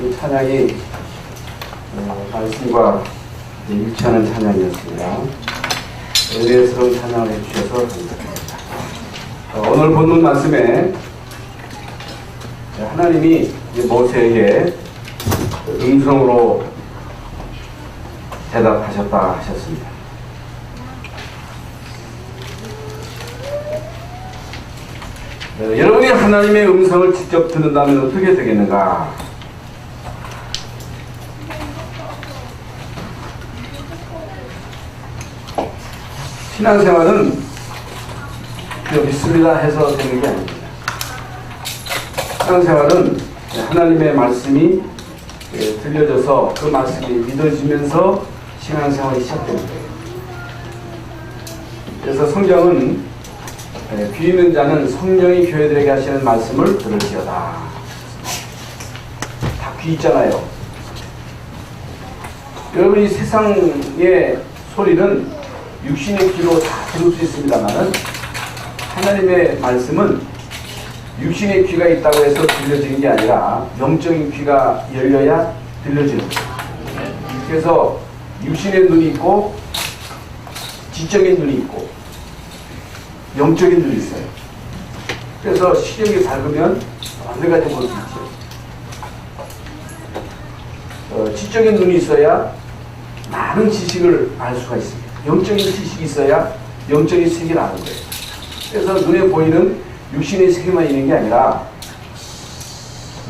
이 찬양이 말씀과 일치하는 찬양이었습니다. 은혜스러운 찬양을 해주셔서 감사합니다. 오늘 본문 말씀에 하나님이 모세에게 음성으로 대답하셨다 하셨습니다. 여러분이 하나님의 음성을 직접 듣는다면 어떻게 되겠는가? 신앙생활은 믿습니다 해서 되는 게 아닙니다. 신앙생활은 하나님의 말씀이 들려져서 그 말씀이 믿어지면서 신앙생활이 시작되는 거예요. 그래서 성경은 귀 있는 자는 성령이 교회들에게 하시는 말씀을 들을지어다. 다 귀 있잖아요. 여러분, 이 세상의 소리는 육신의 귀로 다 들을 수 있습니다만은 하나님의 말씀은 육신의 귀가 있다고 해서 들려지는 게 아니라 영적인 귀가 열려야 들려지는 거예요. 그래서 육신의 눈이 있고 지적인 눈이 있고 영적인 눈이 있어요. 그래서 시력이 밝으면 어느 가지 볼 수 있죠. 지적인 눈이 있어야 많은 지식을 알 수가 있습니다. 영적인 지식이 있어야 영적인 세계를 아는 거예요. 그래서 눈에 보이는 육신의 세계만 있는 게 아니라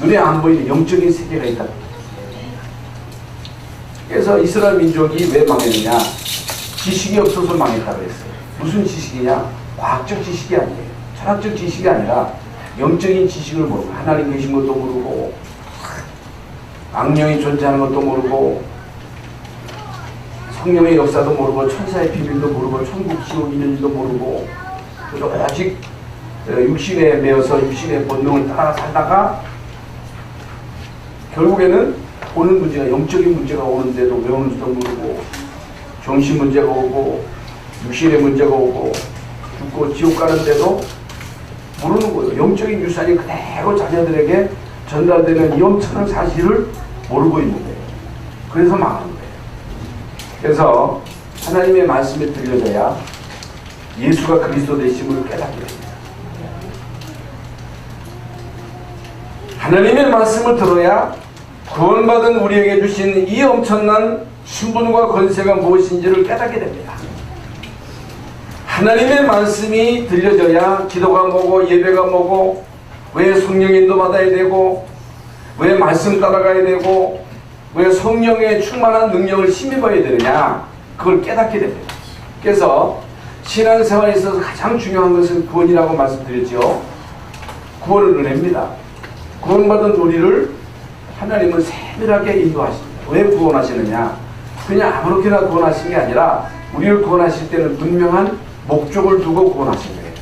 눈에 안 보이는 영적인 세계가 있다. 그래서 이스라엘 민족이 왜 망했느냐? 지식이 없어서 망했다고 그랬어요. 무슨 지식이냐? 과학적 지식이 아니에요. 철학적 지식이 아니라 영적인 지식을 모르고 하나님 계신 것도 모르고 악령이 존재하는 것도 모르고 성령의 역사도 모르고 천사의 비밀도 모르고 천국 지옥 있는 일도 모르고 그래서 아직 육신에 매여서 육신의 본능을 따라 살다가 결국에는 오는 문제가 영적인 문제가 오는데도 왜 오는지도 모르고 정신 문제가 오고 육신의 문제가 오고 죽고 지옥 가는데도 모르는 거예요. 영적인 유산이 그대로 자녀들에게 전달되는 이 엄청난 사실을 모르고 있는 거예요. 그래서 망하는 거예요. 그래서 하나님의 말씀이 들려져야 예수가 그리스도 되심을 깨닫게 됩니다. 하나님의 말씀을 들어야 구원받은 우리에게 주신 이 엄청난 신분과 권세가 무엇인지를 깨닫게 됩니다. 하나님의 말씀이 들려져야 기도가 뭐고 예배가 뭐고 왜 성령 인도 받아야 되고 왜 말씀 따라가야 되고 왜 성령의 충만한 능력을 힘입어야 되느냐, 그걸 깨닫게 됩니다. 그래서 신앙생활에 있어서 가장 중요한 것은 구원이라고 말씀드렸죠. 구원은 은혜입니다. 구원받은 우리를 하나님은 세밀하게 인도하십니다. 왜 구원하시느냐? 그냥 아무렇게나 구원하신 게 아니라 우리를 구원하실 때는 분명한 목적을 두고 구원하신 거예요.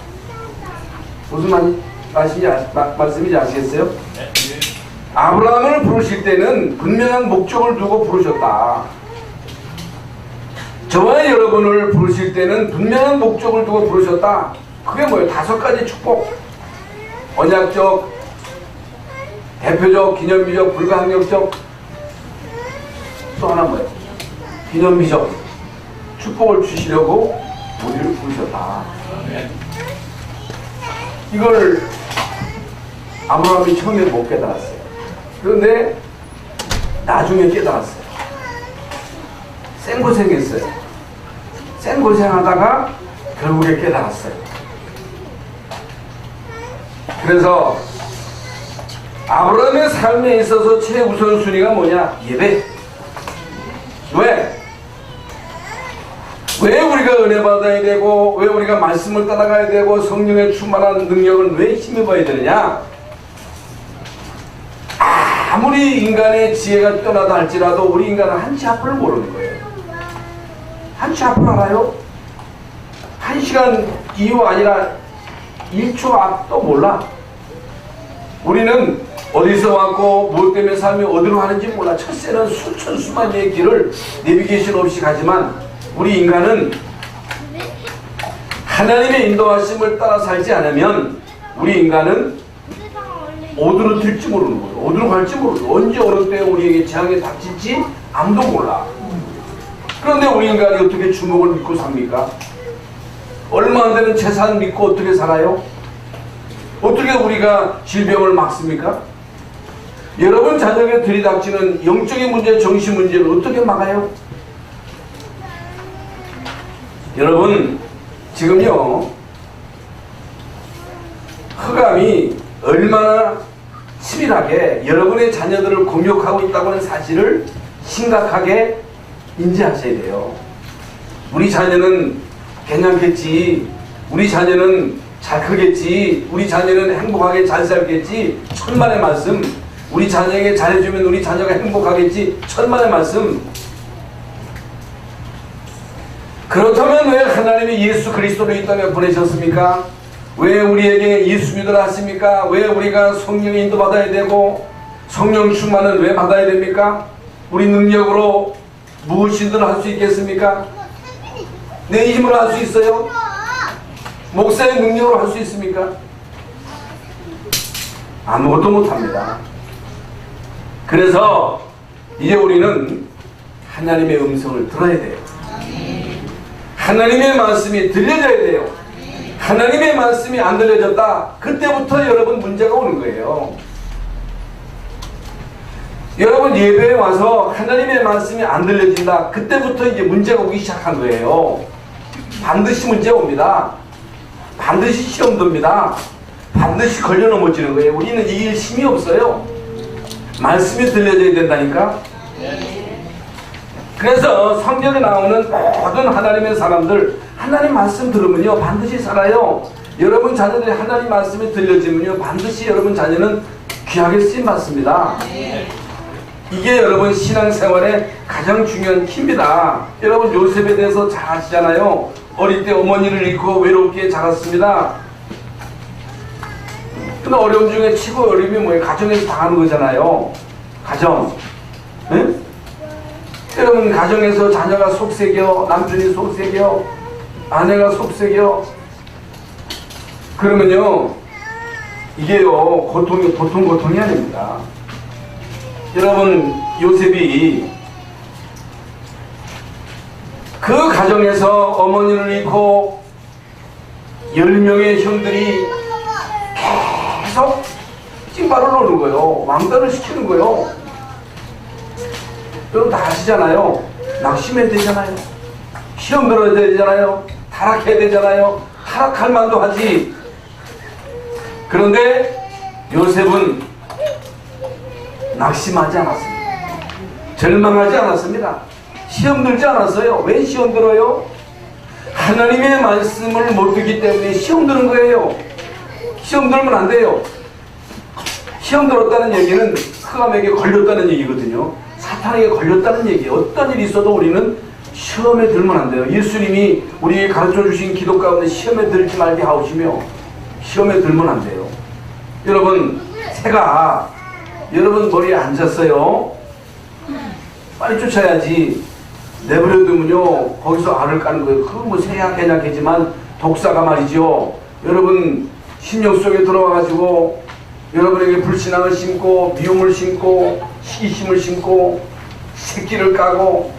무슨 말씀인지 아시겠어요? 아브라함을 부르실 때는 분명한 목적을 두고 부르셨다. 저와 여러분을 부르실 때는 분명한 목적을 두고 부르셨다. 그게 뭐예요? 5가지 축복. 언약적, 대표적, 기념비적, 불가항력적, 또 하나 뭐예요? 기념비적. 축복을 주시려고 우리를 부르셨다. 이걸 아브라함이 처음에 못 깨달았어요. 그런데 나중에 깨달았어요. 생고생했어요. 생고생하다가 결국에 깨달았어요. 그래서 아브라함의 삶에 있어서 최우선순위가 뭐냐? 예배. 왜 우리가 은혜 받아야 되고 왜 우리가 말씀을 따라가야 되고 성령의 충만한 능력을 왜 힘입어야 되느냐? 아무리 인간의 지혜가 뛰어나다 할지라도 우리 인간은 한치 앞을 모르는 거예요. 한치 앞을 알아요? 1시간 이후 아니라 1초 앞도 몰라. 우리는 어디서 왔고 무엇 때문에 삶이 어디로 가는지 몰라. 첫째는 수천 수만의 길을 내비게이션 없이 가지만 우리 인간은 하나님의 인도하심을 따라 살지 않으면 우리 인간은 어디로 튈지 모르는 거예요. 어디로 갈지 모르고 언제 어느 때 우리에게 재앙이 닥칠지 아무도 몰라. 그런데 우리 인간이 어떻게 주먹을 믿고 삽니까? 얼마 안 되는 재산 믿고 어떻게 살아요? 어떻게 우리가 질병을 막습니까? 여러분 자녀에게 들이닥치는 영적인 문제, 정신 문제를 어떻게 막아요? 여러분 지금요 흑암이 얼마나 치밀하게 여러분의 자녀들을 공격하고 있다고 하는 사실을 심각하게 인지하셔야 돼요. 우리 자녀는 괜찮겠지, 우리 자녀는 잘 크겠지, 우리 자녀는 행복하게 잘 살겠지, 천만의 말씀. 우리 자녀에게 잘해주면 우리 자녀가 행복하겠지, 천만의 말씀. 그렇다면 왜 하나님이 예수 그리스도를 이 땅에 보내셨습니까? 왜 우리에게 예수 믿으라 하십니까? 왜 우리가 성령의 인도 받아야 되고 성령 충만은 왜 받아야 됩니까? 우리 능력으로 무엇이든 할 수 있겠습니까? 내 힘으로 할 수 있어요? 목사의 능력으로 할 수 있습니까? 아무것도 못합니다. 그래서 이제 우리는 하나님의 음성을 들어야 돼요. 하나님의 말씀이 들려져야 돼요. 하나님의 말씀이 안 들려졌다, 그때부터 여러분 문제가 오는 거예요. 여러분 예배에 와서 하나님의 말씀이 안 들려진다, 그때부터 이제 문제가 오기 시작한 거예요. 반드시 문제가 옵니다. 반드시 시험 듭니다. 반드시 걸려 넘어지는 거예요. 우리는 이길 힘이 없어요. 말씀이 들려져야 된다니까. 그래서 성경에 나오는 모든 하나님의 사람들, 하나님 말씀 들으면요 반드시 살아요. 여러분 자녀들이 하나님 말씀이 들려지면요 반드시 여러분 자녀는 귀하게 쓰임 받습니다. 이게 여러분 신앙생활의 가장 중요한 키입니다. 여러분 요셉에 대해서 잘 아시잖아요. 어릴 때 어머니를 잃고 외롭게 자랐습니다. 근데 어려움 중에 최고 어려움이 뭐예요? 가정에서 당하는 거잖아요. 가정. 네? 여러분 가정에서 자녀가 속색여, 남편이 속색여, 아내가 속색여, 그러면요 이게요 고통이 보통 고통이 아닙니다. 여러분 요셉이 그 가정에서 어머니를 잃고 10명의 형들이 계속 찐발을 놓는 거예요. 왕따를 시키는 거예요. 여러분 다 아시잖아요. 낙심해야 되잖아요. 시험 들어야 되잖아요. 타락해야 되잖아요. 타락할 만도 하지. 그런데 요셉은 낙심하지 않았습니다. 절망하지 않았습니다. 시험 들지 않았어요. 왜 시험 들어요? 하나님의 말씀을 못 듣기 때문에 시험 드는 거예요. 시험 들면 안 돼요. 시험 들었다는 얘기는 흑암에게 걸렸다는 얘기거든요. 사탄에게 걸렸다는 얘기예요. 어떤 일이 있어도 우리는 시험에 들면 안 돼요. 예수님이 우리에게 가르쳐 주신 기도 가운데 시험에 들지 말게 하오시며 시험에 들면 안 돼요. 여러분 새가 여러분 머리에 앉았어요. 빨리 쫓아야지. 내버려두면요 거기서 알을 까는 거예요. 그건 뭐 새야 개냐개지만 독사가 말이죠. 여러분 심령 속에 들어와가지고 여러분에게 불신앙을 심고 미움을 심고 시기심을 심고 새끼를 까고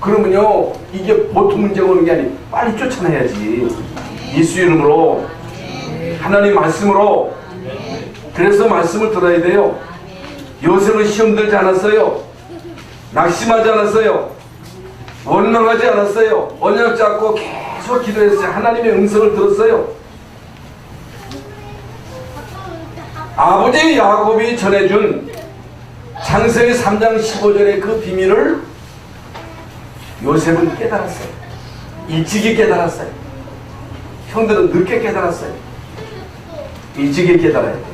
그러면요 이게 보통 문제가 오는 게 아니에요. 빨리 쫓아내야지. 예수 이름으로 하나님 말씀으로. 그래서 말씀을 들어야 돼요. 요셉은 시험 들지 않았어요. 낙심하지 않았어요. 원망하지 않았어요. 언약 잡고 계속 기도했어요. 하나님의 음성을 들었어요. 아버지 야곱이 전해준 창세기 3장 15절의 그 비밀을 요셉은 깨달았어요. 일찍이 깨달았어요. 형들은 늦게 깨달았어요. 일찍이 깨달아야 돼요.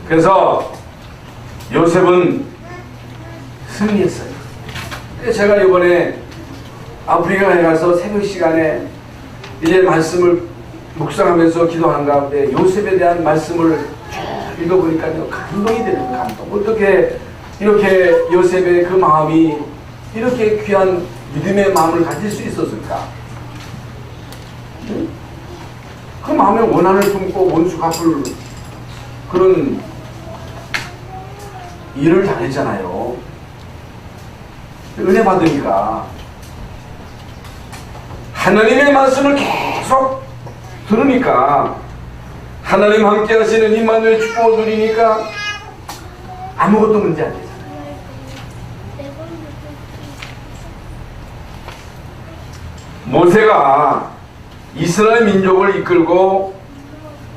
그래서 요셉은 승리했어요. 제가 이번에 아프리카에 가서 새벽 시간에 이제 말씀을 묵상하면서 기도하는 가운데 요셉에 대한 말씀을 읽어보니까요 감동이 되는 감동. 어떻게 이렇게 요셉의 그 마음이 이렇게 귀한 믿음의 마음을 가질 수 있었을까? 그 마음에 원한을 품고 원수 갚을 그런 일을 당했잖아요. 은혜 받으니까 하나님의 말씀을 계속 들으니까 하나님 함께 하시는 임마누엘 축복을 누리니까 아무것도 문제 안 되잖아요. 모세가 이스라엘 민족을 이끌고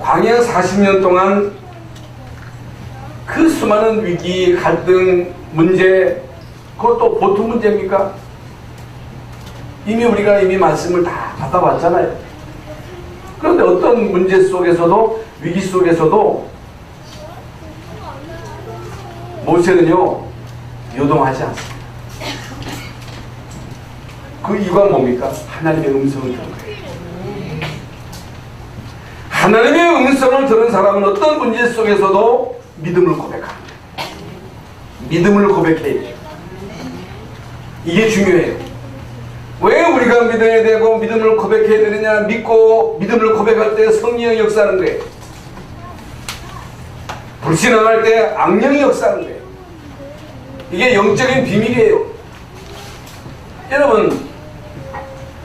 광야 40년 동안 그 수많은 위기, 갈등, 문제, 그것도 보통 문제입니까? 우리가 이미 말씀을 다 받아봤잖아요. 그런데 어떤 문제 속에서도, 위기 속에서도 모세는요 요동하지 않습니다. 그 이유가 뭡니까? 하나님의 음성을 들은 거예요. 하나님의 음성을 들은 사람은 어떤 문제 속에서도 믿음을 고백합니다. 믿음을 고백해야 돼요. 이게 중요해요. 왜 우리가 믿어야 되고 믿음을 고백해야 되느냐? 믿고 믿음을 고백할 때 성령이 역사하는 거예요. 불신앙할 때 악령이 역사하는 거예요. 이게 영적인 비밀이에요. 여러분,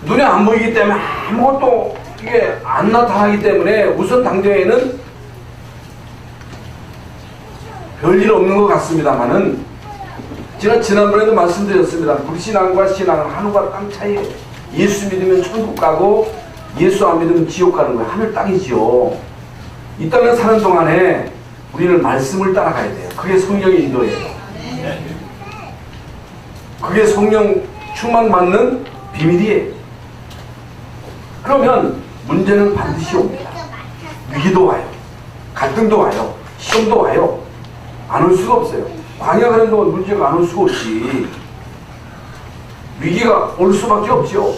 눈에 안 보이기 때문에 아무것도 이게 안 나타나기 때문에 우선 당장에는 별일 없는 것 같습니다만은, 제가 지난번에도 말씀드렸습니다. 불신앙과 신앙은 하늘과 땅 차이예요. 예수 믿으면 천국 가고 예수 안 믿으면 지옥 가는 거예요. 하늘 땅이지요. 이 땅에 사는 동안에 우리는 말씀을 따라가야 돼요. 그게 성령의 인도예요. 그게 성령 충만받는 비밀이에요. 그러면 문제는 반드시 옵니다. 위기도 와요. 갈등도 와요. 시험도 와요. 안 올 수가 없어요. 광야 가는 동안 문제가 안 올 수가 없지. 위기가 올 수밖에 없죠.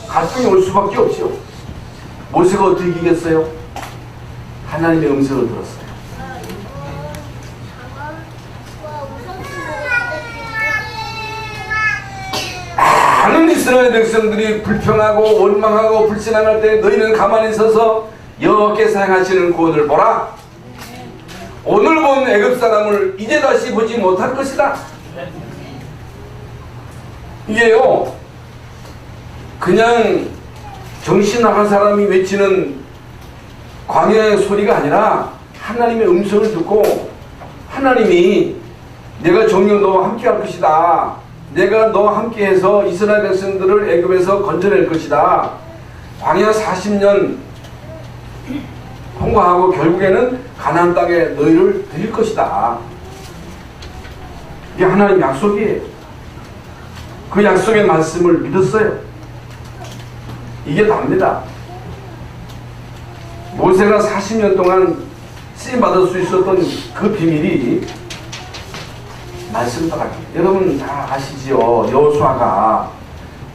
갈등이 올 수밖에 없죠. 모세가 어떻게 이기겠어요? 하나님의 음성을 들었어요. 많은 이스라엘 백성들이 불평하고 원망하고 불신앙할 때 너희는 가만히 서서 여호와께서 행하시는 구원을 보라. 오늘 본 애굽 사람을 이제 다시 보지 못할 것이다. 이게요 그냥 정신 나간 사람이 외치는 광야의 소리가 아니라 하나님의 음성을 듣고 하나님이 내가 정녕 너와 함께 할 것이다. 내가 너와 함께해서 이스라엘 백성들을 애굽에서 건져낼 것이다. 광야 40년 통과하고 결국에는 가나안 땅에 너희를 드릴 것이다. 이게 하나님 약속이에요. 그 약속의 말씀을 믿었어요. 이게 답니다. 모세가 40년 동안 쓰임받을 수 있었던 그 비밀이 말씀 따라가기. 여러분 다 아시지요. 여호수아가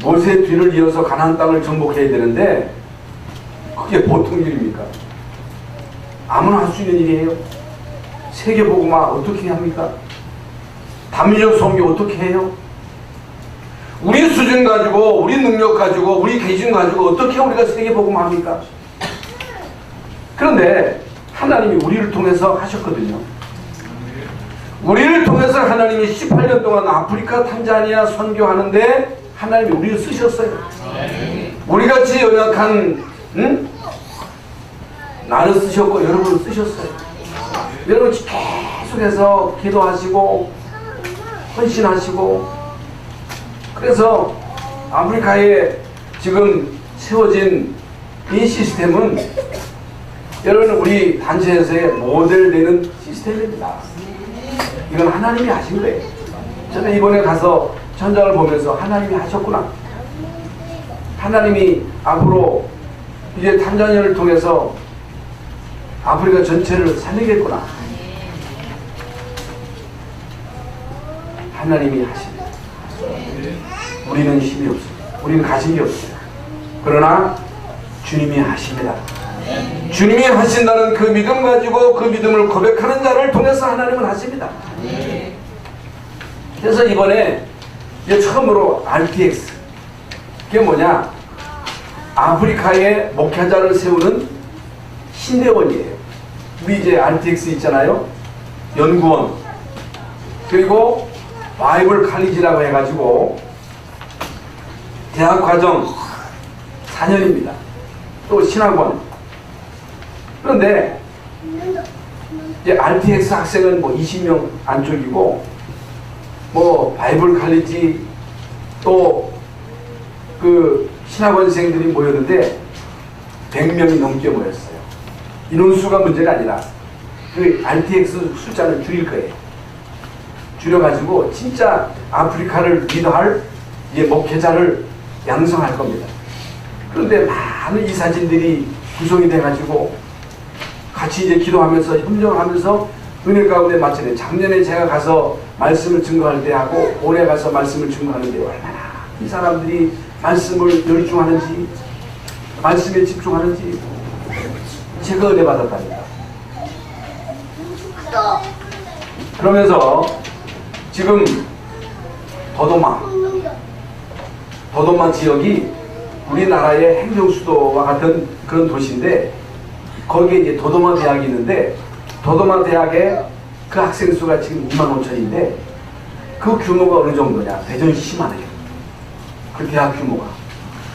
모세의 뒤를 이어서 가나안 땅을 정복해야 되는데 그게 보통 일입니까? 아무나 할 수 있는 일이에요. 세계복음화 어떻게 합니까? 단민족 선교 어떻게 해요? 우리 수준 가지고 우리 능력 가지고 우리 기준 가지고 어떻게 우리가 세계복음화 합니까? 그런데 하나님이 우리를 통해서 하셨거든요. 우리를 통해서 하나님이 18년 동안 아프리카 탄자니아 선교하는데 하나님이 우리를 쓰셨어요. 우리같이 연약한 나를 쓰셨고 여러분을 쓰셨어요. 여러분 계속해서 기도하시고 헌신하시고, 그래서 아프리카에 지금 세워진 이 시스템은 여러분 우리 단체에서의 모델되는 시스템입니다. 이건 하나님이 하신 거예요. 저는 이번에 가서 천장을 보면서 하나님이 하셨구나. 하나님이 앞으로 이제 탄자니아를 통해서 아프리카 전체를 살리겠구나. 하나님이 하십니다. 우리는 힘이 없습니다. 우리는 가진 게 없어요. 그러나 주님이 하십니다. 주님이 하신다는 그 믿음 가지고 그 믿음을 고백하는 자를 통해서 하나님은 하십니다. 그래서 이번에 이제 처음으로 RTX, 그게 뭐냐, 아프리카에 목회자를 세우는 신대원이에요. 우리 이제 RTX 있잖아요. 연구원. 그리고 바이블 칼리지라고 해가지고 대학 과정 4년입니다. 또 신학원. 그런데 이제 RTX 학생은 뭐 20명 안쪽이고 뭐 바이블 칼리지 또 그 신학원생들이 모였는데 100명이 넘게 모였어요. 인원수가 문제가 아니라 그 RTX 숫자를 줄일 거예요. 줄여가지고 진짜 아프리카를 리더할 이제 목회자를 양성할 겁니다. 그런데 많은 이사진들이 구성이 돼가지고 같이 이제 기도하면서 협력하면서 은혜 가운데 마치는 작년에 제가 가서 말씀을 증거할 때 하고 올해 가서 말씀을 증거하는데 얼마나 이 사람들이 말씀을 열중하는지 말씀에 집중하는지 제가 은혜 받았답니다. 그러면서 지금 더도마 지역이 우리나라의 행정수도와 같은 그런 도시인데 거기에 이제 더도마 대학이 있는데 더도마 대학의 그 학생 수가 지금 25,000인데 그 규모가 어느 정도냐? 대전시만해요. 그 대학 규모가.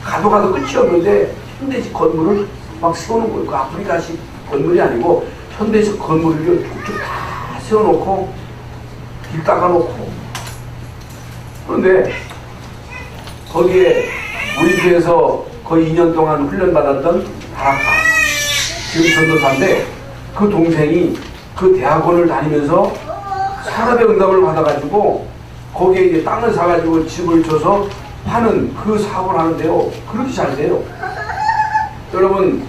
가도 끝이 없는데 현대식 건물을 막 세우는 거예요. 그 아프리카식 건물이 아니고 현대식 건물을 쭉쭉 다 세워놓고 길 닦아놓고. 그런데 거기에 우리 교회에서 거의 2년 동안 훈련받았던 다락방 지금 전도사인데 그 동생이 그 대학원을 다니면서 산업의 응답을 받아가지고 거기에 이제 땅을 사가지고 집을 줘서 파는 그 사업을 하는데요. 그렇게 잘 돼요. 여러분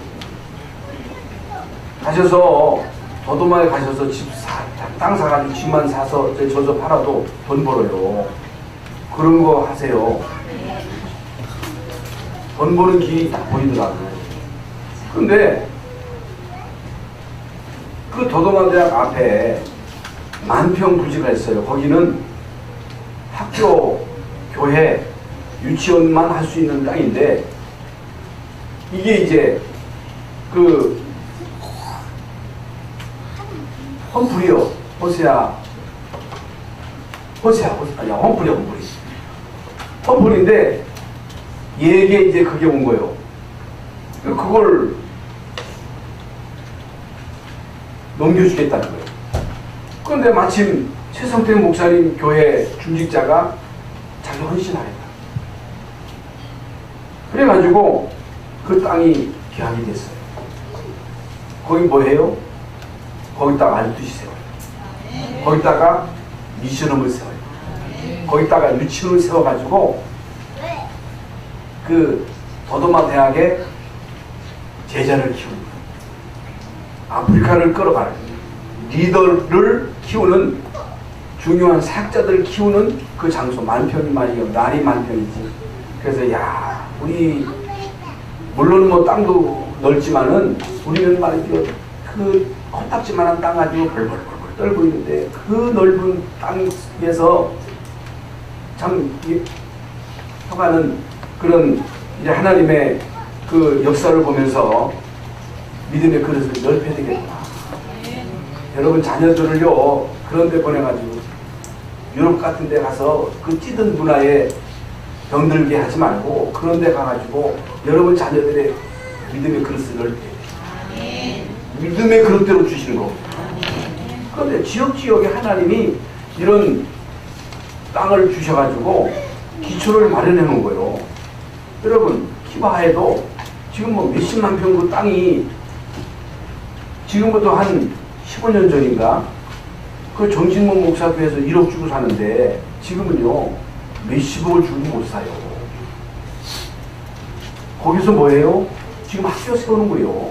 가셔서 더도마에 가셔서 땅 사가지고 집만 사서 줘서 팔아도 돈 벌어요. 그런 거 하세요. 돈 버는 길이 딱 보이더라고요. 근데 그 더도마 대학 앞에 만평 부지가 있어요. 거기는 학교, 교회, 유치원만 할 수 있는 땅인데 이게 이제 그 험프리요. 험프리인데 얘게 이제 그게 온 거예요. 그걸 넘겨주겠다는 거예요. 그런데 마침 최성태 목사님 교회 중직자가 자기 헌신하겠다. 그래가지고 그 땅이 계약이 됐어요. 거기 뭐해요? 거기다가 알두시 세워요. 거기다가 미션홈을 세워요. 거기다가 유치원을 세워가지고 그 더도마 대학의 제자를 키우는 거예요. 아프리카를 끌어가는 리더를 키우는 중요한 사역자들을 키우는 그 장소 만평이 말이에요. 날이 만평이지. 그래서 야 우리 물론 뭐 땅도 넓지만은 우리는 말이죠. 그 코딱지만한 땅 가지고 벌벌 떨고 있는데 그 넓은 땅에서 참 허가는 그런 이제 하나님의 그 역사를 보면서 믿음의 그릇을 넓혀야 되겠구나. 여러분 자녀들을요 그런 데 보내가지고 유럽 같은 데 가서 그 찌든 문화에 병들게 하지 말고 그런 데 가가지고 여러분 자녀들의 믿음의 그릇을 넓혀야 돼. 믿음의 그릇대로 주시는 거. 그런데 지역지역에 하나님이 이런 땅을 주셔가지고 기초를 마련해 놓은 거예요. 여러분 키바하에도 지금 뭐 몇십만 평 그 땅이 지금부터 한 15년 전인가 그 정신몬 목사교회에서 1억 주고 사는데 지금은요 몇십억을 주고 못 사요. 거기서 뭐예요? 지금 학교 세우는 거예요.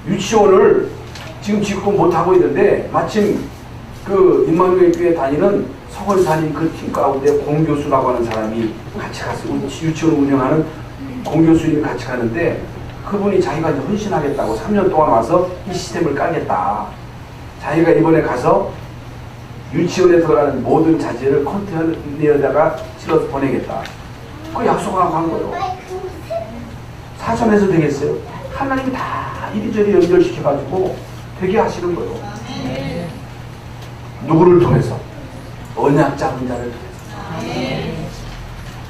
유치원을 지금 짓고 못하고 있는데 마침 그 임마누엘 교회 다니는 서건사님 그 팀 가운데 공교수라고 하는 사람이 같이 가서 유치원 운영하는 공교수님이 같이 가는데 그분이 자기가 이제 헌신하겠다고 3년 동안 와서 이 시스템을 깔겠다. 자기가 이번에 가서 유치원에 들어가는 모든 자재를 컨테이너에다가 실어서 보내겠다. 그 약속하고 한 거예요. 사전에서 되겠어요? 하나님이 다 이리저리 연결시켜가지고 되게 하시는 거예요. 누구를 통해서? 언약 잡은 자를 통해서.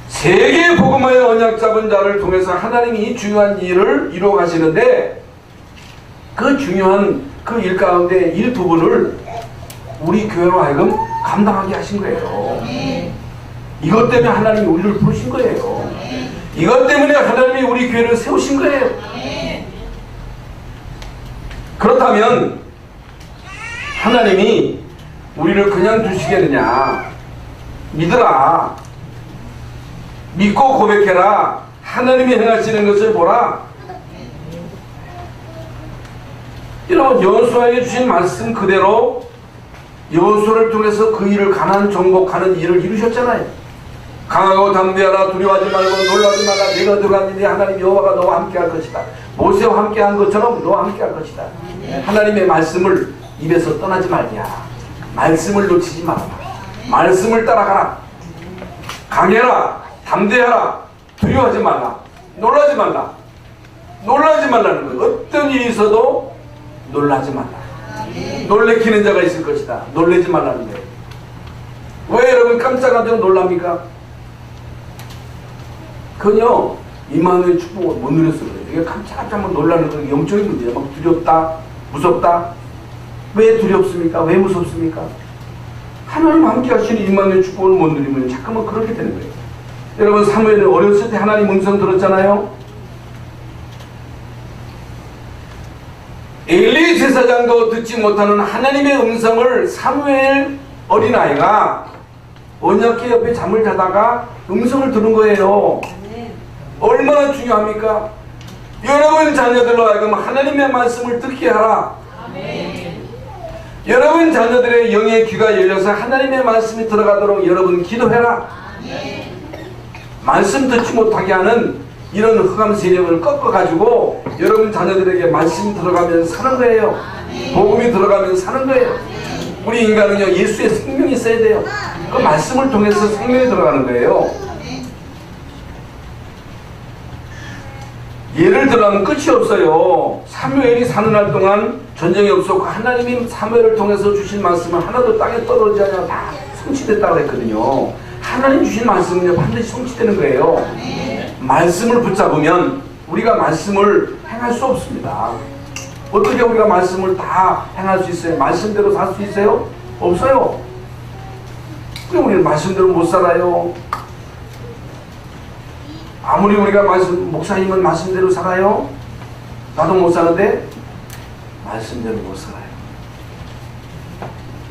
세계 복음의 언약 잡은 자를 통해서 하나님이 중요한 일을 이루어 가시는데, 그 중요한 그 일 가운데 일부분을 우리 교회로 하여금 감당하게 하신 거예요. 이것 때문에 하나님이 우리를 부르신 거예요. 이것 때문에 하나님이 우리 교회를 세우신 거예요. 그렇다면 하나님이 우리를 그냥 두시겠느냐? 믿으라. 믿고 고백해라. 하나님이 행하시는 것을 보라. 여러분, 여호수아에게 주신 말씀 그대로 여호수아를 통해서 그 일을 가난 정복하는 일을 이루셨잖아요. 강하고 담대하라. 두려워하지 말고 놀라지 말라. 내가 들어갔는데 하나님 여호와가 너와 함께 할 것이다. 모세와 함께 한 것처럼 너와 함께 할 것이다. 하나님의 말씀을 입에서 떠나지 말자. 말씀을 놓치지 마라. 말씀을 따라가라. 강해라. 담대하라. 두려워하지 말라. 놀라지 말라. 놀라지 말라는 거예요. 어떤 일이 있어도 놀라지 말라. 놀래키는 자가 있을 것이다. 놀라지 말라는 거예요. 왜 여러분 깜짝깜짝 놀랍니까? 그건요, 임마누엘 축복을 못 누렸어 그래요. 이게 깜짝깜짝 놀라는 건 영적인 문제예요. 막 두렵다, 무섭다. 왜 두렵습니까? 왜 무섭습니까? 하나님 함께 하시는 임마누엘 축복을 못 누리면 잠깐만 그렇게 되는 거예요. 여러분, 사무엘은 어렸을 때 하나님 음성 들었잖아요. 엘리 제사장도 듣지 못하는 하나님의 음성을 사무엘 어린아이가 언약궤 옆에 잠을 자다가 음성을 들은 거예요. 얼마나 중요합니까? 여러분 자녀들로 하여금 하나님의 말씀을 듣게 하라. 여러분 자녀들의 영의 귀가 열려서 하나님의 말씀이 들어가도록 여러분 기도해라. 말씀 듣지 못하게 하는 이런 흑암 세력을 꺾어가지고 여러분 자녀들에게 말씀이 들어가면 사는 거예요. 복음이 들어가면 사는 거예요. 우리 인간은요, 예수의 생명이 있어야 돼요. 그 말씀을 통해서 생명이 들어가는 거예요. 예를 들어가면 끝이 없어요. 사무엘이 사는 날 동안 전쟁이 없었고 하나님이 사무엘을 통해서 주신 말씀은 하나도 땅에 떨어지지 않아 다 성취됐다고 했거든요. 하나님 주신 말씀은요, 반드시 성취되는 거예요. 말씀을 붙잡으면 우리가 말씀을 행할 수 없습니다. 어떻게 우리가 말씀을 다 행할 수 있어요? 말씀대로 살 수 있어요? 없어요. 그럼 우리는 말씀대로 못 살아요. 아무리 우리가 목사님은 말씀대로 살아요? 나도 못 사는데 말씀대로 못 살아요.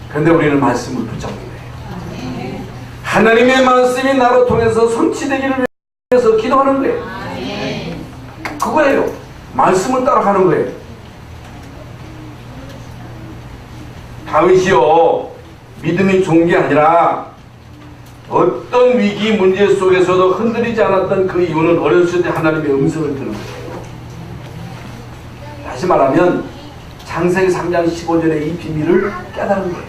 그런데 우리는 말씀을 붙잡는 거예요. 하나님의 말씀이 나로 통해서 성취되기를 위해서 기도하는 거예요. 그거예요. 말씀을 따라가는 거예요. 다윗이요, 믿음이 좋은 게 아니라 어떤 위기 문제 속에서도 흔들리지 않았던 그 이유는 어렸을 때 하나님의 음성을 들은 거예요. 다시 말하면 창세기 3장 15절의 이 비밀을 깨달은 거예요.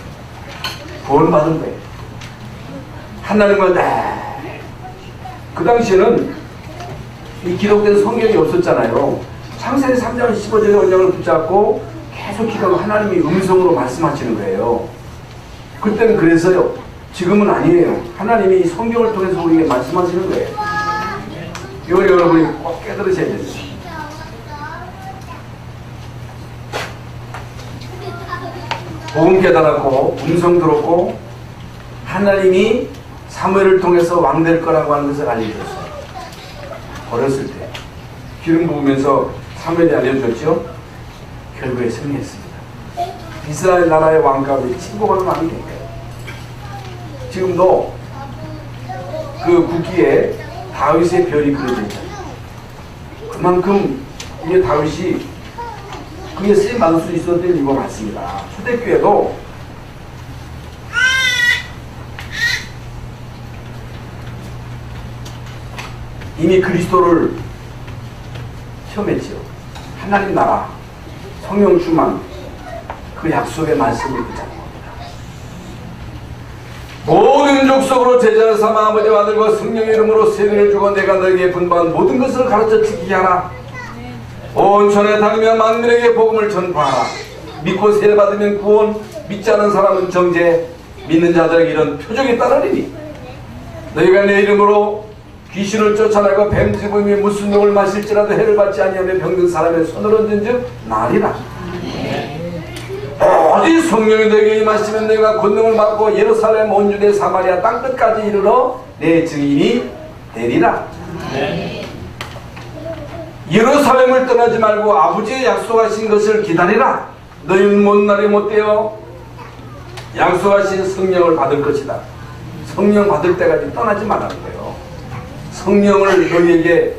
구원받은 거예요. 하나님과 그 당시에는 이 기록된 성경이 없었잖아요. 창세기 3장 15절의 언약을 붙잡고 계속 기도하고 하나님이 음성으로 말씀하시는 거예요. 그때는 그래서요. 지금은 아니에요. 하나님이 이 성경을 통해서 우리에게 말씀하시는 거예요. 이걸 여러분이 꼭 깨달으셔야 돼요. 복음 깨달았고 음성 들었고 하나님이 사무엘을 통해서 왕 될 거라고 하는 것을 알려줬어요. 어렸을 때 기름 부으면서 사무엘이 알려줬죠. 결국에 승리했습니다. 이스라엘 나라의 왕 가운데 침공하는 왕이 된 거예요. 지금도 그 국기에 다윗의 별이 그려져 있잖아요. 그만큼 이게 다윗이 그게 쓰임받을 수 있었던 이유가 많습니다. 초대교회도 이미 그리스도를 시험했지요. 하나님 나라, 성령 충만, 그 약속의 말씀을 붙잡고 모든 족속으로 제자를 삼아 아버지와 아들과 성령의 이름으로 세례를 주고 내가 너에게 분부한 모든 것을 가르쳐 지키게 하라. 온 천에 다니며 만민에게 복음을 전파하라. 믿고 세례받으면 구원, 믿지 않은 사람은 정죄, 믿는 자들에게 이런 표적이 따르리니 너희가 내 이름으로 귀신을 쫓아내고 뱀 집으며 무슨 욕을 마실지라도 해를 받지 아니하며 병든 사람의 손을 얹은즉 나으리라. 오직 성령이 너에게 임하시면 너희가 권능을 받고 예루살렘 온 유대 사마리아 땅끝까지 이르러 내 증인이 되리라. 예루살렘을 떠나지 말고 아버지의 약속하신 것을 기다리라. 너희는 못 날이 못되어 약속하신 성령을 받을 것이다. 성령 받을 때까지 떠나지 말라는 거예요. 성령을 너희에게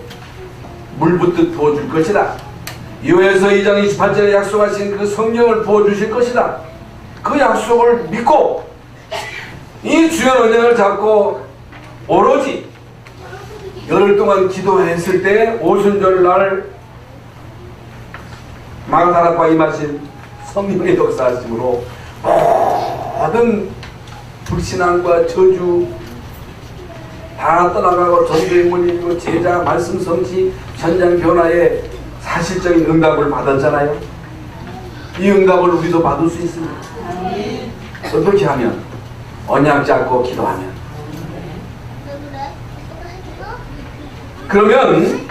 물붓듯 부어줄 것이다. 요에서 2장 28절에 약속하신 그 성령을 부어주실 것이다. 그 약속을 믿고 이 주의 언약을 잡고 오로지 열흘 동안 기도했을 때 오순절날 마가다락과 임하신 성령의 역사하심으로 모든 불신앙과 저주 다 떠나가고 전도의 문이고 제자 말씀 성취 현장 변화에 사실적인 응답을 받았잖아요. 이 응답을 우리도 받을 수 있습니다. 어떻게 하면? 언약 잡고 기도하면. 그러면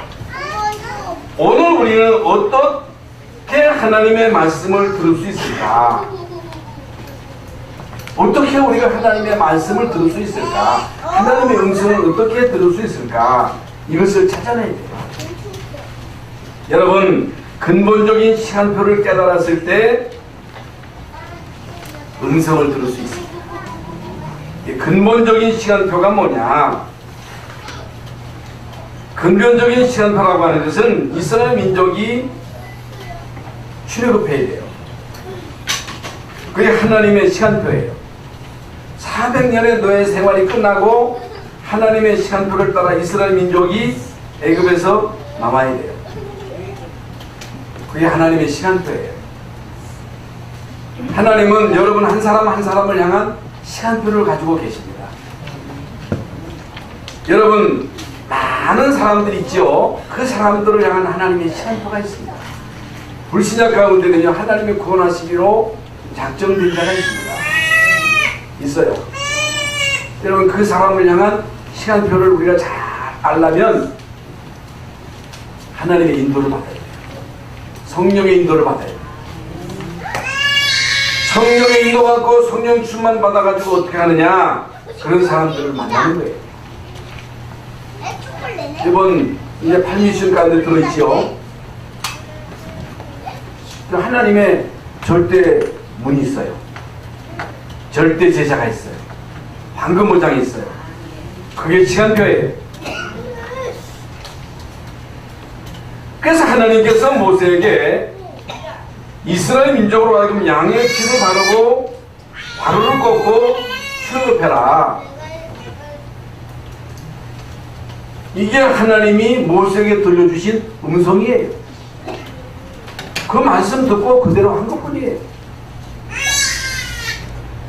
오늘 우리는 어떻게 하나님의 말씀을 들을 수 있을까? 어떻게 우리가 하나님의 말씀을 들을 수 있을까? 하나님의 음성을 어떻게 들을 수 있을까? 이것을 찾아내야 돼요. 여러분, 근본적인 시간표를 깨달았을 때 음성을 들을 수 있습니다. 이 근본적인 시간표가 뭐냐? 근본적인 시간표라고 하는 것은 이스라엘 민족이 출애굽해야 돼요. 그게 하나님의 시간표예요. 400년의 노예 생활이 끝나고 하나님의 시간표를 따라 이스라엘 민족이 애굽에서 남아야 돼요. 그게 하나님의 시간표예요. 하나님은 여러분 한 사람 한 사람을 향한 시간표를 가지고 계십니다. 여러분 많은 사람들이 있죠. 그 사람들을 향한 하나님의 시간표가 있습니다. 불신약 가운데는요 하나님의 구원하시기로 작정된 자가 있습니다. 있어요. 여러분 그 사람을 향한 시간표를 우리가 잘 알려면 하나님의 인도를 받아야 돼요. 성령의 인도를 받아야 돼요. 성령의 인도 받고 성령 충만 받아가지고 어떻게 하느냐? 그런 사람들을 만나는 거예요. 이번 이제 팔미션 가운데 들어있지요. 하나님의 절대 문이 있어요. 절대 제자가 있어요. 황금보장이 있어요. 그게 시간표예요. 그래서 하나님께서 모세에게 이스라엘 민족으로 하여금 양의 피를 바르고 화루를 꺾고 출애굽해라. 이게 하나님이 모세에게 들려주신 음성이에요. 그 말씀 듣고 그대로 한 것뿐이에요.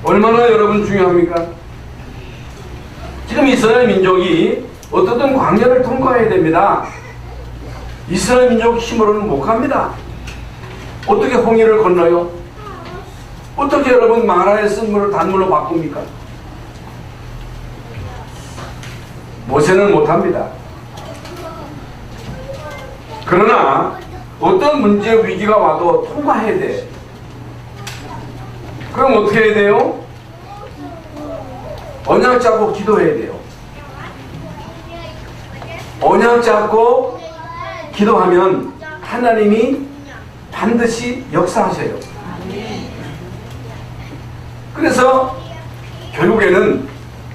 얼마나 여러분 중요합니까? 지금 이스라엘 민족이 어떻든 광야를 통과해야 됩니다. 이스라엘 민족 힘으로는 못 갑니다. 어떻게 홍해를 건너요? 어떻게 여러분 마라의 쓴 물을 단물로 바꿉니까? 모세는 못합니다. 그러나 어떤 문제 위기가 와도 통과해야 돼. 그럼 어떻게 해야 돼요? 언약 잡고 기도해야 돼요. 언약 잡고 기도하면 하나님이 반드시 역사하셔요. 그래서 결국에는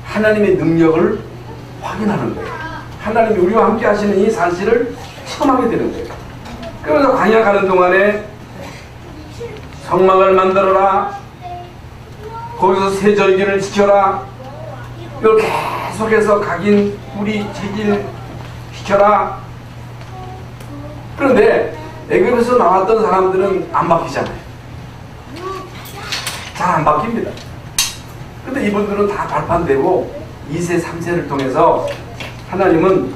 하나님의 능력을 확인하는 거예요. 하나님이 우리와 함께 하시는 이 사실을 체험하게 되는 거예요. 그래서 광야 가는 동안에 성막을 만들어라. 거기서 세절기를 지켜라. 이걸 계속해서 각인 뿌리 체질 시켜라. 그런데 애굽에서 나왔던 사람들은 안 바뀌잖아요. 잘 안 바뀝니다. 근데 이분들은 다 발판되고 2세 3세를 통해서 하나님은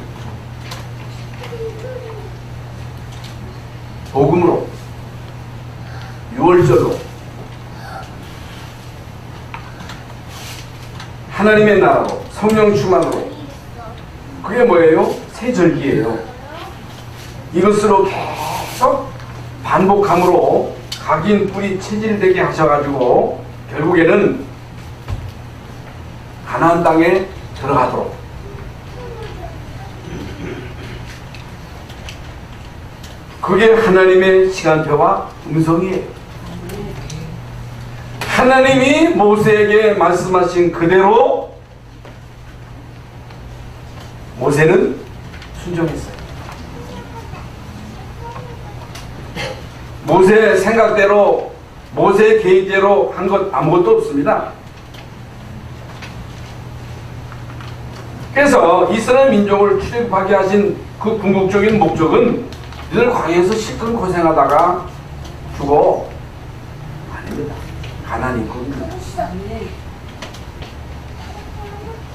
복음으로 6월절로 하나님의 나라로 성령 충만으로. 그게 뭐예요? 새 절기예요. 이것으로 계속 반복함으로 각인 뿌리 체질되게 하셔가지고 결국에는 가나안 땅에 들어가도록. 그게 하나님의 시간표와 음성이에요. 하나님이 모세에게 말씀하신 그대로 모세는 순종했어요. 모세 생각대로, 모세 계획대로 한 것 아무것도 없습니다. 그래서 이스라엘 민족을 출애굽하게 하신 그 궁극적인 목적은 이들 광야에서 실컷 고생하다가 죽어. 아닙니다. 가난이 있거든요.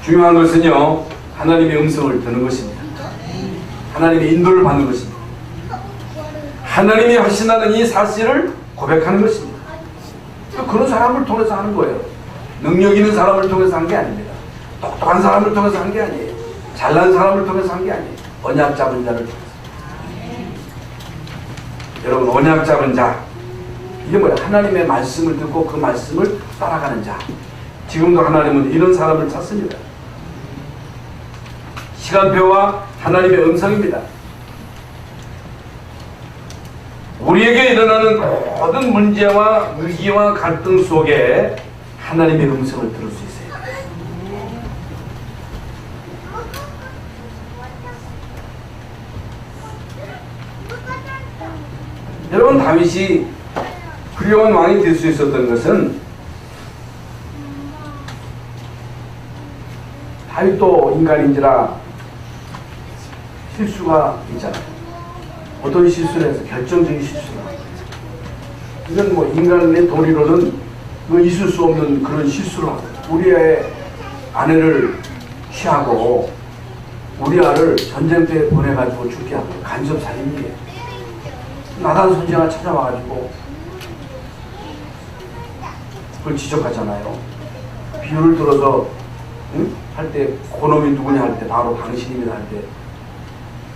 중요한 것은요, 하나님의 음성을 듣는 것입니다. 하나님의 인도를 받는 것입니다. 하나님이 하신다는 이 사실을 고백하는 것입니다. 그런 사람을 통해서 하는 거예요. 능력 있는 사람을 통해서 한 게 아닙니다. 똑똑한 사람을 통해서 한 게 아니에요. 잘난 사람을 통해서 한 게 아니에요. 언약 잡은 자를 통해서. 여러분, 언약 잡은 자, 이게 뭐야? 하나님의 말씀을 듣고 그 말씀을 따라가는 자. 지금도 하나님은 이런 사람을 찾습니다. 시간표와 하나님의 음성입니다. 우리에게 일어나는 모든 문제와 위기와 갈등 속에 하나님의 음성을 들을 수 있어요. 여러분, 다윗이 훌륭한 왕이 될 수 있었던 것은 다윗도 인간인지라 실수가 있잖아요. 어떤 실수를 해서 결정적인 실수를 하고, 이건 뭐 인간의 도리로는 있을 수 없는 그런 실수를 하고, 우리의 아내를 취하고 우리 아를 전쟁터에 보내가지고 죽게 하고 간섭 살인이에요. 나단 선지자가 찾아와가지고 그걸 지적하잖아요. 비유를 들어서 할 때 그놈이 누구냐 할 때 바로 당신입니다 할 때,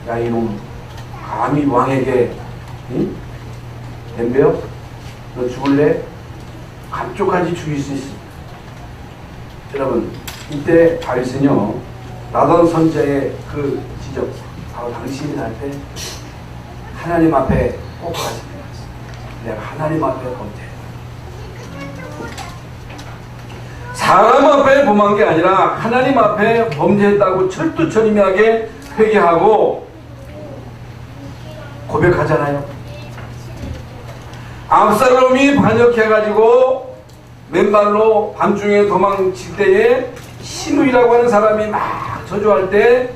야 이놈 감히 왕에게 덤벼? 너 죽을래? 감쪽까지 죽일 수 있습니다. 여러분, 이때 다윗은요, 나단 선지자의 그 지적, 바로 당신이다 할 때 하나님 앞에 꼭 가십니다. 내가 하나님 앞에 범죄. 사람 앞에 범한 게 아니라 하나님 앞에 범죄했다고 철두철미하게 회개하고 고백하잖아요. 압살롬이 반역해가지고 맨발로 밤중에 도망칠 때에 시므이라고 하는 사람이 막 저주할 때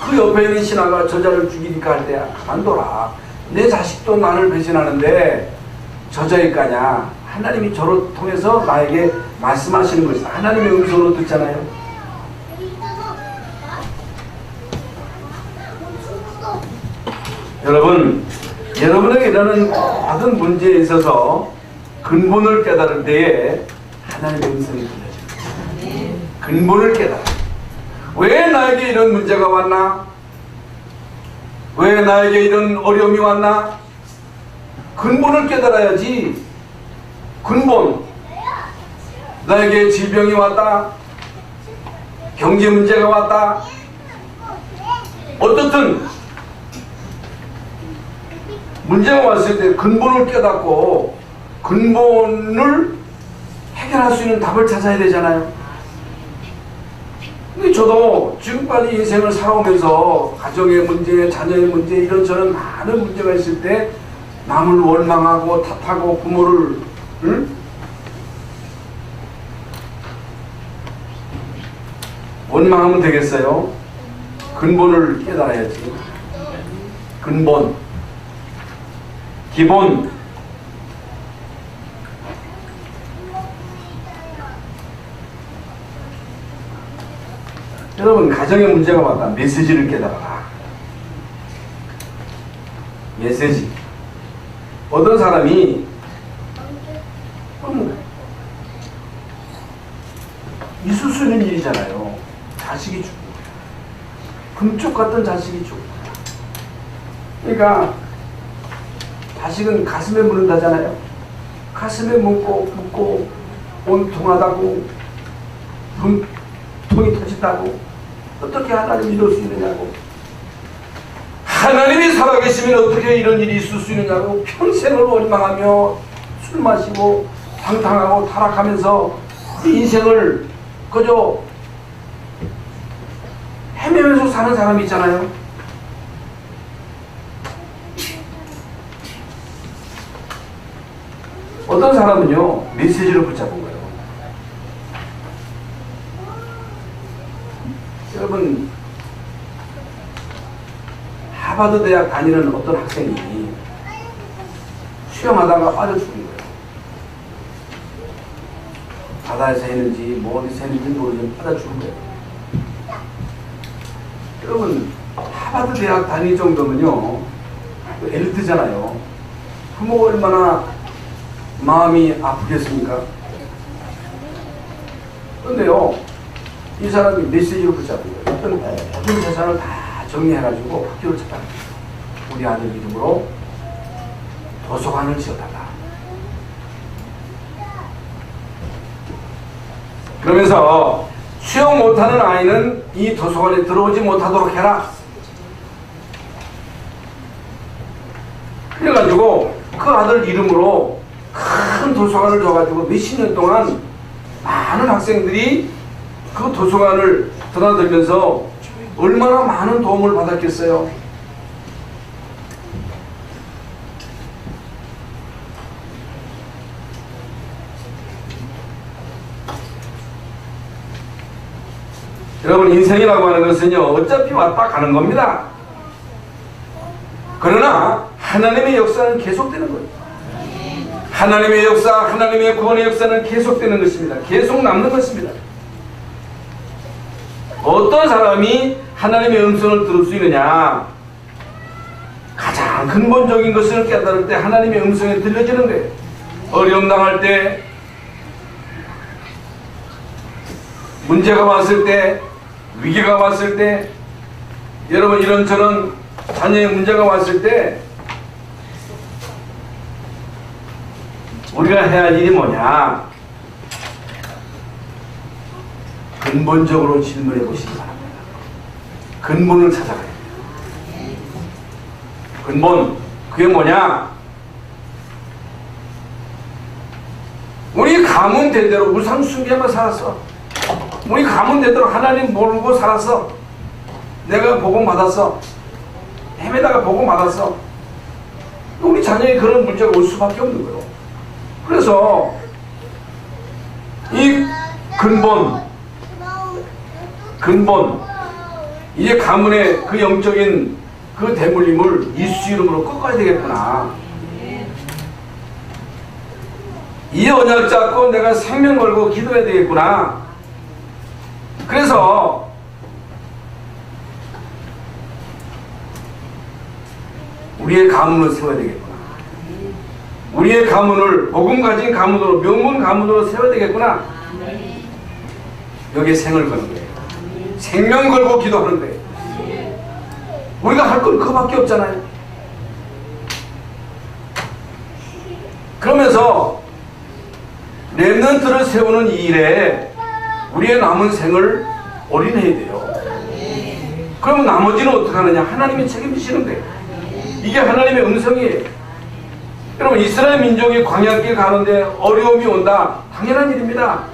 그 옆에 있는 신하가 저자를 죽이니까 할 때 가만둬라. 내 자식도 나를 배신하는데 저자일 거냐. 하나님이 저를 통해서 나에게 말씀하시는 것이다. 하나님의 음성으로 듣잖아요. 여러분, 여러분에게 일어나는 모든 문제에 있어서 근본을 깨달을 때에 하나님의 음성이 들려집니다. 근본을 깨달아. 왜 나에게 이런 문제가 왔나? 왜 나에게 이런 어려움이 왔나? 근본을 깨달아야지. 근본. 나에게 질병이 왔다. 경제 문제가 왔다. 어떻든 문제가 왔을 때 근본을 깨닫고 근본을 해결할 수 있는 답을 찾아야 되잖아요. 근데 저도 지금까지 인생을 살아오면서 가정의 문제, 자녀의 문제, 이런저런 많은 문제가 있을 때 남을 원망하고 탓하고 부모를 원망하면 되겠어요? 근본을 깨달아야지. 근본, 기본. 여러분, 가정에 문제가 왔다. 메시지를 깨달아라. 메시지. 어떤 사람이 있을 수 있는 일이잖아요. 자식이 죽고 금쪽 같던 자식이 죽고. 그러니까 자식은 가슴에 묻는다잖아요. 가슴에 묻고 온통하다고 통이 터진다고 어떻게 하나님 믿을 수 있느냐고. 하나님이 살아계시면 어떻게 이런 일이 있을 수 있느냐고 평생을 원망하며 술 마시고 방탕하고 타락하면서 인생을 그저 헤매면서 사는 사람이 있잖아요. 어떤 사람은요 메시지를 붙잡은 거예요. 여러분, 하버드 대학 다니는 어떤 학생이 수영하다가 빠져 죽은 거예요. 바다에서 했는지 어디서 했는지 모르지만 빠져 죽은 거예요. 여러분, 하버드 대학 다닐 정도면요 엘리트잖아요. 부모가 얼마나 마음이 아프겠습니까? 그런데요 이 사람이 메시지를 붙잡은 거예요. 어떤 모든 재산을 다 정리해가지고 학교를 찾아. 우리 아들 이름으로 도서관을 지어달라. 그러면서 수영 못하는 아이는 이 도서관에 들어오지 못하도록 해라. 그래가지고 그 아들 이름으로 큰 도서관을 줘가지고 몇십 년 동안 많은 학생들이 그 도서관을 드나들면서 얼마나 많은 도움을 받았겠어요. 여러분, 인생이라고 하는 것은요 어차피 왔다 가는 겁니다. 그러나 하나님의 역사는 계속되는 거예요. 하나님의 역사, 하나님의 구원의 역사는 계속되는 것입니다. 계속 남는 것입니다. 어떤 사람이 하나님의 음성을 들을 수 있느냐? 가장 근본적인 것을 깨달을 때 하나님의 음성이 들려지는 거예요. 어려움 당할 때, 문제가 왔을 때, 위기가 왔을 때, 여러분 이런저런 자녀의 문제가 왔을 때 우리가 해야 할 일이 뭐냐? 근본적으로 질문해 보시기 바랍니다. 근본을 찾아가야 돼요. 근본, 그게 뭐냐? 우리 가문 대대로 우상 숭배하며 살았어. 우리 가문 대대로 하나님 모르고 살았어. 내가 복음 받았어. 헤매다가 복음 받았어. 우리 자녀에 그런 문제가 올 수밖에 없는 거예요. 그래서 이 근본, 이제 가문의 그 영적인 그 대물림을 예수 이름으로 꺾어야 되겠구나. 이 언약 잡고 내가 생명 걸고 기도해야 되겠구나. 그래서 우리의 가문을 세워야 되겠구나. 우리의 가문을 복음 가진 가문으로, 명문 가문으로 세워야 되겠구나. 여기에 생을 거는 거예요. 생명 걸고 기도하는 거예요. 우리가 할 건 그거밖에 없잖아요. 그러면서 렘넌트를 세우는 이 일에 우리의 남은 생을 올인해야 돼요. 그러면 나머지는 어떻게 하느냐? 하나님이 책임지시는 거예요. 이게 하나님의 음성이에요. 여러분, 이스라엘 민족이 광야길 가는데 어려움이 온다. 당연한 일입니다.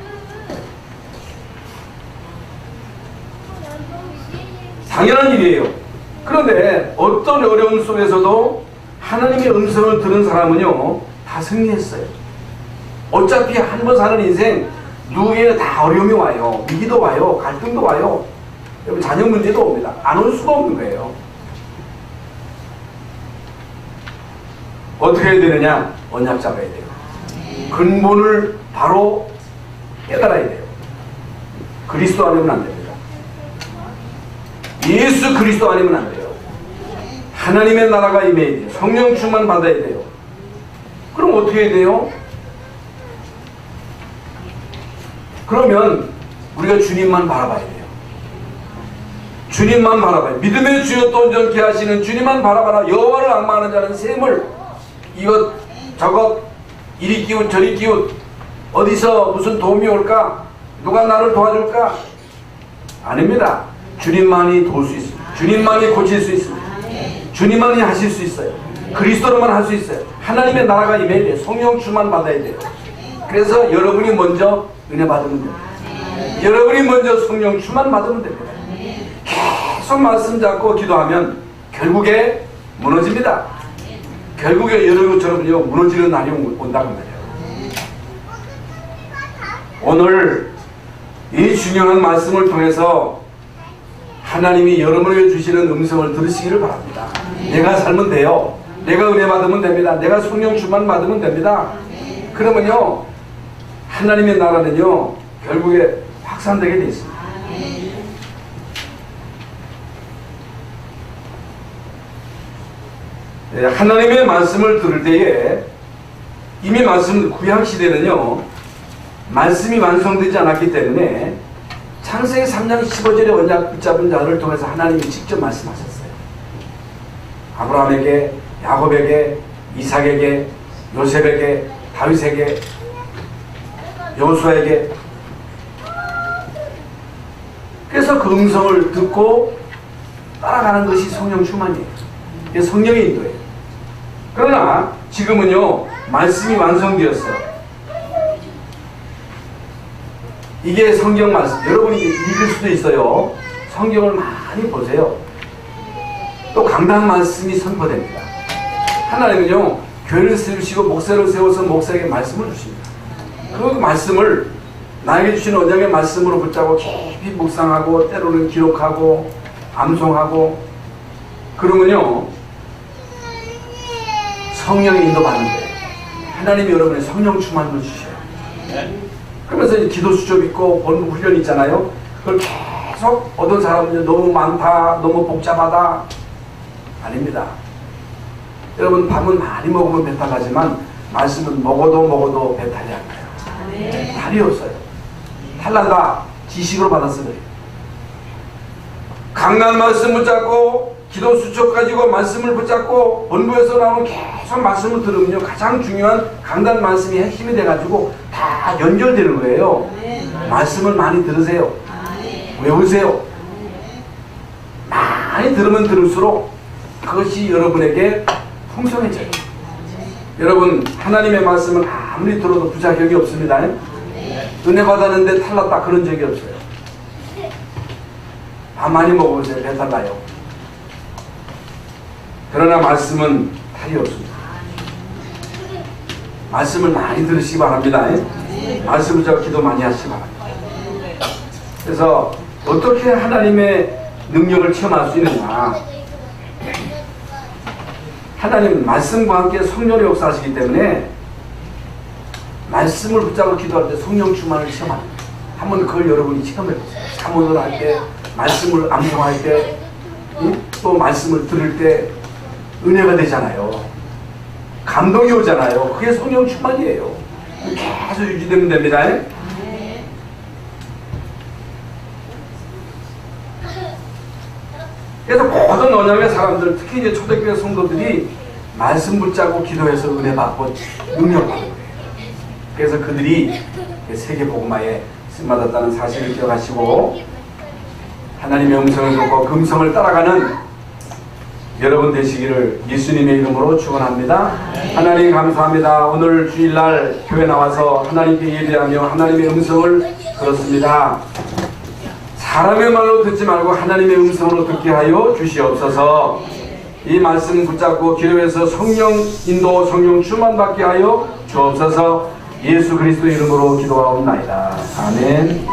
당연한 일이에요. 그런데 어떤 어려움 속에서도 하나님의 음성을 들은 사람은요 다 승리했어요. 어차피 한 번 사는 인생 누구에게 다 어려움이 와요. 위기도 와요. 갈등도 와요. 여러분, 자녀 문제도 옵니다. 안 올 수가 없는 거예요. 어떻게 해야 되느냐? 언약 잡아야 돼요. 근본을 바로 깨달아야 돼요. 그리스도 아니면 안 됩니다. 예수 그리스도 아니면 안 돼요. 하나님의 나라가 임해야 돼요. 성령 충만 받아야 돼요. 그럼 어떻게 해야 돼요? 그러면 우리가 주님만 바라봐야 돼요. 주님만 바라봐요. 믿음의 주여 또 온전케 하시는 주님만 바라봐라. 여호와를 앙망하는 자는 셈을 이것 저것 이리 기웃 저리 기웃 어디서 무슨 도움이 올까? 누가 나를 도와줄까? 아닙니다. 주님만이 도울 수 있습니다. 주님만이 고칠 수 있습니다. 주님만이 하실 수 있어요. 그리스도로만 할 수 있어요. 하나님의 나라가 임해야 돼요. 성령 충만 받아야 돼요. 그래서 여러분이 먼저 은혜 받으면 됩니다. 여러분이 먼저 성령 충만 받으면 됩니다. 계속 말씀 잡고 기도하면 결국에 무너집니다. 결국에 여러분처럼요 무너지는 날이 온다는 거예요. 오늘 이 중요한 말씀을 통해서 하나님이 여러분에게 주시는 음성을 들으시기를 바랍니다. 내가 살면 돼요. 내가 은혜 받으면 됩니다. 내가 성령 충만 받으면 됩니다. 그러면요 하나님의 나라는요 결국에 확산되게 되어 있습니다. 네, 하나님의 말씀을 들을 때에 이미 말씀 구약시대는요 말씀이 완성되지 않았기 때문에 창세기 3장 15절의 언약 붙잡은 자를 통해서 하나님이 직접 말씀하셨어요. 아브라함에게, 야곱에게, 이삭에게, 요셉에게, 다윗에게, 여호수아에게. 그래서 그 음성을 듣고 따라가는 것이 성령 충만이에요. 이게 성령의 인도예요. 그러나 지금은요 말씀이 완성되었어요. 이게 성경 말씀. 여러분이 읽을 수도 있어요. 성경을 많이 보세요. 또 강단 말씀이 선포됩니다. 하나님은요 교회를 세우시고 목사를 세워서 목사에게 말씀을 주십니다. 그 말씀을 나에게 주신 언약의 말씀으로 붙잡고 깊이 묵상하고 때로는 기록하고 암송하고 그러면요 성령의 인도받는 거예요. 하나님이 여러분의 성령 충만을 주셔요. 그러면서 기도 수첩 있고 본부 훈련 있잖아요. 그걸 계속 어떤 사람은 너무 많다, 너무 복잡하다. 아닙니다. 여러분 밥은 많이 먹으면 배탈나지만 말씀은 먹어도 배탈이 안 나요. 탈이 없어요. 탈난다. 지식으로 받았어 그래요. 강단 말씀 붙잡고 기도 수첩 가지고 말씀을 붙잡고 본부에서 나오는 계속 말씀을 들으면요 가장 중요한 강단 말씀이 핵심이 돼가지고 다 연결되는 거예요. 말씀을 많이 들으세요. 외우세요. 많이 들으면 들을수록 그것이 여러분에게 풍성해져요. 여러분 하나님의 말씀을 아무리 들어도 부작용이 없습니다. 은혜 받았는데 탈났다 그런 적이 없어요. 밥 많이 먹어보세요. 배탈 나요. 그러나 말씀은 탈이 없습니다. 말씀을 많이 들으시기 바랍니다. 말씀을 잡고 기도 많이 하시기 바랍니다. 그래서 어떻게 하나님의 능력을 체험할 수 있느냐. 하나님은 말씀과 함께 성령의 역사하시기 때문에 말씀을 붙잡고 기도할 때 성령 충만을 체험합니다. 한번 그걸 여러분이 체험해보세요. 사모를 할 때, 말씀을 암송할 때, 또 말씀을 들을 때 은혜가 되잖아요. 감동이 오잖아요. 그게 성령 충만이에요. 계속 유지되면 됩니다. 그래서 모든 언약의 사람들, 특히 이제 초대교회 성도들이 말씀 붙잡고 기도해서 은혜 받고 능력 받는 거예요. 그래서 그들이 세계 복음화에 쓰임받았다는 사실을 기억하시고 하나님의 음성을 듣고 그 음성을 따라가는 여러분 되시기를 예수님의 이름으로 축원합니다. 하나님 감사합니다. 오늘 주일날 교회 나와서 하나님께 예배하며 하나님의 음성을 들었습니다. 사람의 말로 듣지 말고 하나님의 음성으로 듣게 하여 주시옵소서. 이 말씀 붙잡고 기도해서 성령 인도 성령 충만받게 하여 주옵소서. 예수 그리스도의 이름으로 기도하옵나이다. 아멘.